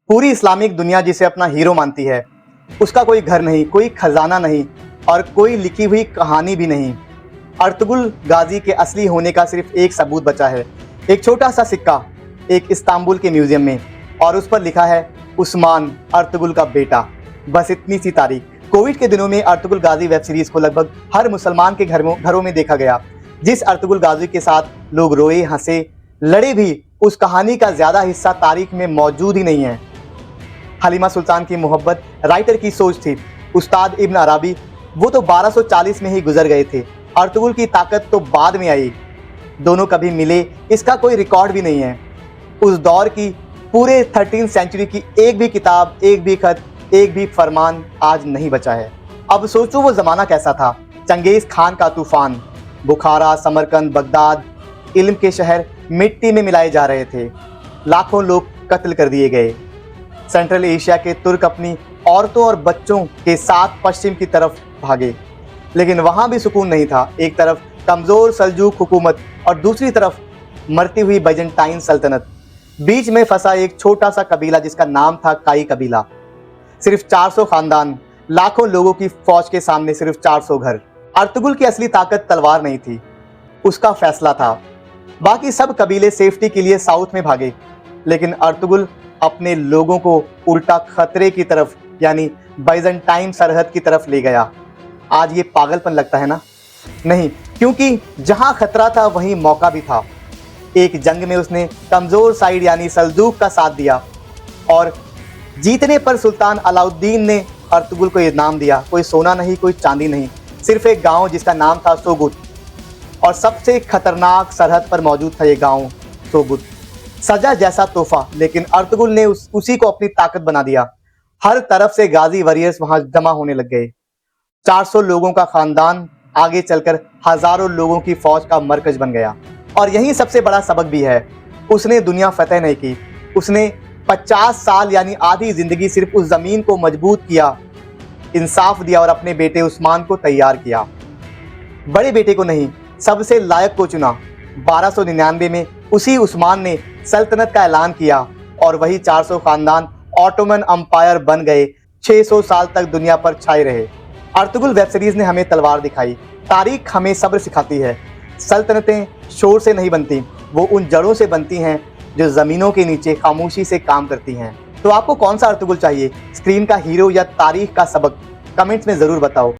पूरी इस्लामिक दुनिया जिसे अपना हीरो मानती है, उसका कोई घर नहीं, कोई खजाना नहीं और कोई लिखी हुई कहानी भी नहीं। अर्तुगरुल गाजी के असली होने का सिर्फ एक सबूत बचा है, एक छोटा सा सिक्का एक इस्तांबुल के म्यूजियम में, और उस पर लिखा है उस्मान अर्तुगरुल का बेटा। बस इतनी सी तारीख। कोविड के दिनों में अर्तुगरुल गाजी वेब सीरीज को लगभग हर मुसलमान के घरों में देखा गया। जिस अर्तुगरुल गाजी के साथ लोग रोए, हंसे, लड़े भी, उस कहानी का ज्यादा हिस्सा तारीख में मौजूद ही नहीं है। हलीमा सुल्तान की मोहब्बत राइटर की सोच थी। उस्ताद इब्न अरबी वो तो 1240 में ही गुजर गए थे। अर्तुगरुल की ताकत तो बाद में आई। दोनों कभी मिले इसका कोई रिकॉर्ड भी नहीं है। उस दौर की पूरे 13वीं सेंचुरी की एक भी किताब, एक भी खत, एक भी फरमान आज नहीं बचा है। अब सोचो वो जमाना कैसा था। चंगेज खान का तूफान, बुखारा, समरकंद, बगदाद, इल्म के शहर मिट्टी में मिलाए जा रहे थे। लाखों लोग कत्ल कर दिए गए। सेंट्रल एशिया के तुर्क अपनी औरतों और बच्चों के साथ पश्चिम की तरफ भागे, लेकिन वहां भी सुकून नहीं था। एक तरफ कमजोर सल्जूक हुकूमत और दूसरी तरफ मरती हुई बाइजेंटाइन सल्तनत। बीच में फंसा एक छोटा सा कबीला जिसका नाम था काई कबीला। सिर्फ 400 खानदान, लाखों लोगों की फौज के सामने सिर्फ 400 घर। अर्तुगरुल की असली ताकत तलवार नहीं थी, उसका फैसला था। बाकी सब कबीले सेफ्टी के लिए साउथ में भागे, लेकिन अर्तुगरुल अपने लोगों को उल्टा खतरे की तरफ, यानी बाइजेंटाइन सरहद की तरफ ले गया। आज ये पागलपन लगता है ना? नहीं, क्योंकि जहां खतरा था वहीं मौका भी था। एक जंग में उसने कमजोर साइड यानी सल्जूक का साथ दिया, और जीतने पर सुल्तान अलाउद्दीन ने अर्तुगरुल को इनाम दिया। कोई सोना नहीं, कोई चांदी नहीं, सिर्फ एक गांव जिसका नाम था सोगुत। और सबसे खतरनाक सरहद पर मौजूद था ये गांव सोगुत। सजा जैसा तोहफा, लेकिन अर्तुगरुल ने उसी को अपनी ताकत बना दिया। हर तरफ से गाजी वॉरियर्स वहां जमा होने लग गए। 400 लोगों का खानदान आगे चलकर हजारों लोगों की फौज का मरकज बन गया। और यही सबसे बड़ा सबक भी है, उसने दुनिया फतेह नहीं की, उसने 50 साल यानी आधी जिंदगी सिर्फ उस जमीन को मजबूत किया, इंसाफ दिया और अपने बेटे उस्मान को तैयार किया। बड़े बेटे को नहीं, सबसे लायक को चुना। 1299 में उसी उस्मान ने सल्तनत का ऐलान किया, और वही 400 खानदान ऑटोमन अंपायर बन गए। 600 साल तक दुनिया पर छाए रहे। अर्तुगरुल वेब सीरीज ने हमें तलवार दिखाई, तारीख हमें सब्र सिखाती है। सल्तनतें शोर से नहीं बनती, वो उन जड़ों से बनती हैं जो जमीनों के नीचे खामोशी से काम करती हैं। तो आपको कौन सा अर्तुगरुल चाहिए, स्क्रीन का हीरो या तारीख का सबक? कमेंट्स में जरूर बताओ।